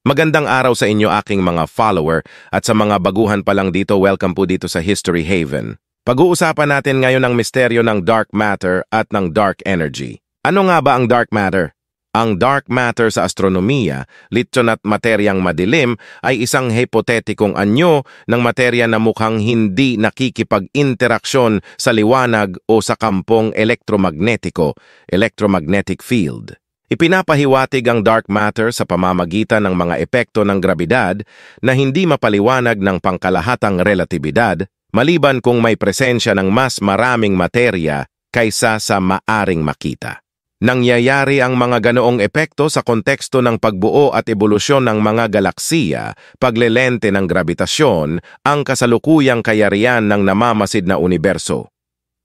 Magandang araw sa inyo aking mga follower at sa mga baguhan pa lang dito, welcome po dito sa History Haven. Pag-uusapan natin ngayon ang misteryo ng dark matter at ng dark energy. Ano nga ba ang dark matter? Ang dark matter sa astronomiya, litson at materyang madilim ay isang hipotetikong anyo ng materya na mukhang hindi nakikipag-interaksyon sa liwanag o sa kampong elektromagnetiko, electromagnetic field. Ipinapahiwatig ang dark matter sa pamamagitan ng mga epekto ng grabidad na hindi mapaliwanag ng pangkalahatang relatibidad maliban kung may presensya ng mas maraming materya kaysa sa maaring makita. Nangyayari ang mga ganoong epekto sa konteksto ng pagbuo at ebolusyon ng mga galaksiya, paglelente ng grabitasyon, ang kasalukuyang kayarian ng namamasid na universo.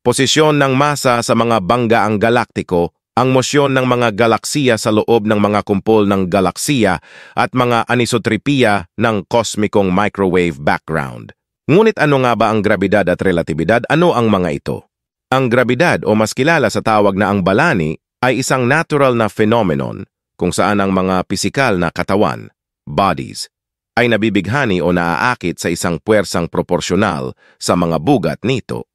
Posisyon ng masa sa mga banggaang galaktiko, ang mosyon ng mga galaksiya sa loob ng mga kumpol ng galaksiya at mga anisotropiya ng kosmikong microwave background. Ngunit ano nga ba ang grabidad at relatibidad? Ano ang mga ito? Ang grabidad o mas kilala sa tawag na ang balani ay isang natural na phenomenon kung saan ang mga pisikal na katawan, bodies, ay nabibighani o naaakit sa isang puwersang proporsyonal sa mga bugat nito.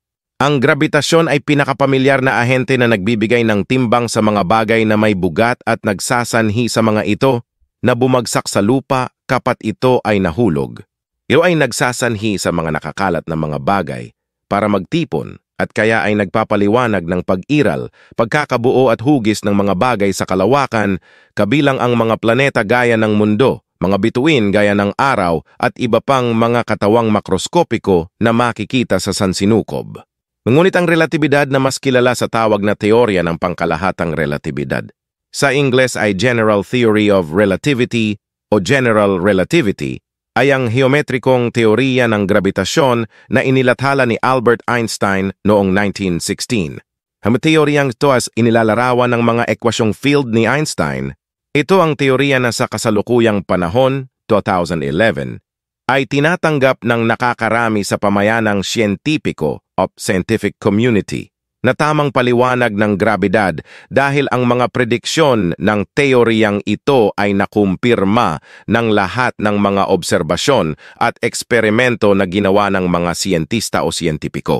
Ang grabitasyon ay pinakapamilyar na ahente na nagbibigay ng timbang sa mga bagay na may bugat at nagsasanhi sa mga ito na bumagsak sa lupa kapat ito ay nahulog. Ito ay nagsasanhi sa mga nakakalat na mga bagay para magtipon at kaya ay nagpapaliwanag ng pag-iral, pagkakabuo at hugis ng mga bagay sa kalawakan, kabilang ang mga planeta gaya ng mundo, mga bituin gaya ng araw at iba pang mga katawang makroskopiko na makikita sa sansinukob. Ngunit ang relatibidad na mas kilala sa tawag na teorya ng pangkalahatang relatibidad. Sa Ingles ay General Theory of Relativity o General Relativity ay ang geometrikong teorya ng grabitasyon na inilathala ni Albert Einstein noong 1916. Ang teoryang ito as inilalarawan ng mga ekwasyong field ni Einstein, ito ang teorya na sa kasalukuyang panahon, 2011, ay tinatanggap ng nakakarami sa pamayanang siyentipiko o scientific community na tamang paliwanag ng grabidad dahil ang mga prediksyon ng teoryang ito ay nakumpirma ng lahat ng mga obserbasyon at eksperimento na ginawa ng mga siyentista o siyentipiko.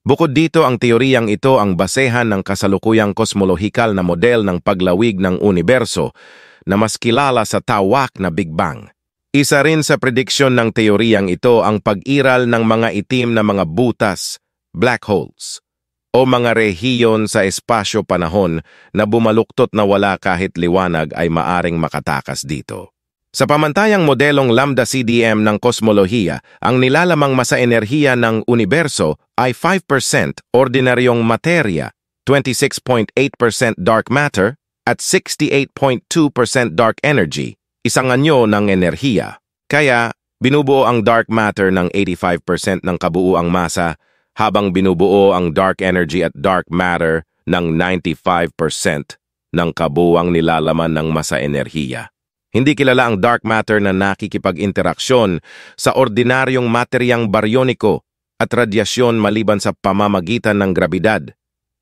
Bukod dito, ang teoryang ito ang basehan ng kasalukuyang kosmolohikal na model ng paglawig ng universo na mas kilala sa tawag na Big Bang. Isa rin sa prediksyon ng teoryang ito ang pag-iral ng mga itim na mga butas, black holes, o mga rehiyon sa espasyo-panahon na bumaluktot na wala kahit liwanag ay maaring makatakas dito. Sa pamantayang modelong lambda CDM ng kosmolohiya, ang nilalamang masa enerhiya ng universo ay 5% ordinaryong materya, 26.8% dark matter, at 68.2% dark energy, isang anyo ng enerhiya. Kaya, binubuo ang dark matter ng 85% ng kabuuang masa, habang binubuo ang dark energy at dark matter ng 95% ng kabuuang nilalaman ng masa enerhiya. Hindi kilala ang dark matter na nakikipag-interaksyon sa ordinaryong materyang baryoniko at radyasyon maliban sa pamamagitan ng grabidad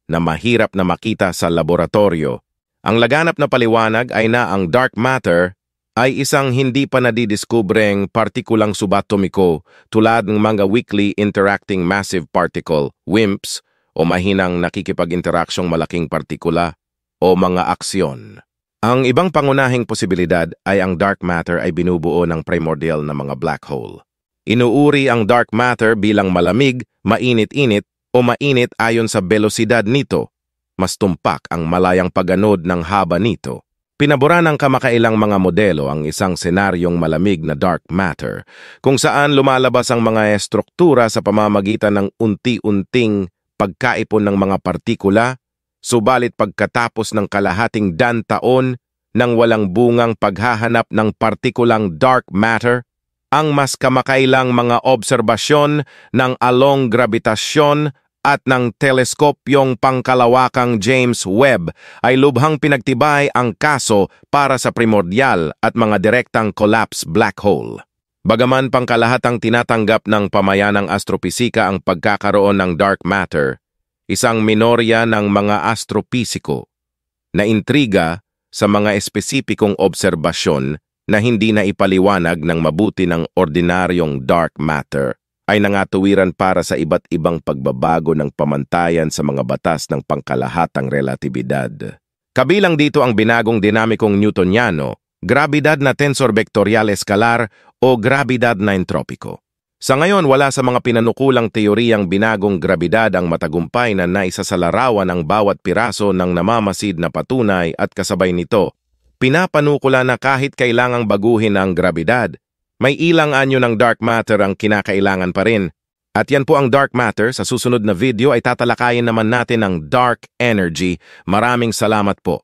na mahirap na makita sa laboratorio. Ang laganap na paliwanag ay na ang dark matter ay isang hindi pa nadidiskubreng partikulang subatomiko tulad ng mga weakly interacting massive particle, WIMPs, o mahinang nakikipag-interaksyong malaking partikula o mga aksyon. Ang ibang pangunahing posibilidad ay ang dark matter ay binubuo ng primordial na mga black hole. Inuuri ang dark matter bilang malamig, mainit-init o mainit ayon sa belosidad nito. Mas tumpak ang malayang pagganod ng haba nito. Pinabura ng kamakailang mga modelo ang isang senaryong malamig na dark matter kung saan lumalabas ang mga estruktura sa pamamagitan ng unti-unting pagkaipon ng mga partikula, subalit pagkatapos ng kalahating taon ng walang bungang paghahanap ng partikulang dark matter, ang mas kamakailang mga obserbasyon ng along grabitasyon at ng teleskopyong pangkalawakang James Webb ay lubhang pinagtibay ang kaso para sa primordial at mga direktang collapse black hole. Bagaman pangkalahatang tinatanggap ng pamayanang astropisika ang pagkakaroon ng dark matter, isang minorya ng mga astropisiko na intriga sa mga espesipikong obserbasyon na hindi na ipaliwanag ng mabuti ng ordinaryong dark matter ay nangatuwiran para sa iba't ibang pagbabago ng pamantayan sa mga batas ng pangkalahatang relatibidad. Kabilang dito ang binagong dinamikong Newtoniano, grabidad na tensor vektorial eskalar o grabidad na entropiko. Sa ngayon, wala sa mga pinanukulang teoriyang binagong grabidad ang matagumpay na naisasalarawan ang bawat piraso ng namamasid na patunay at kasabay nito, pinapanukula na kahit kailangang baguhin ang grabidad, may ilang anyo ng dark matter ang kinakailangan pa rin. At yan po ang dark matter. Sa susunod na video ay tatalakayin naman natin ang dark energy. Maraming salamat po.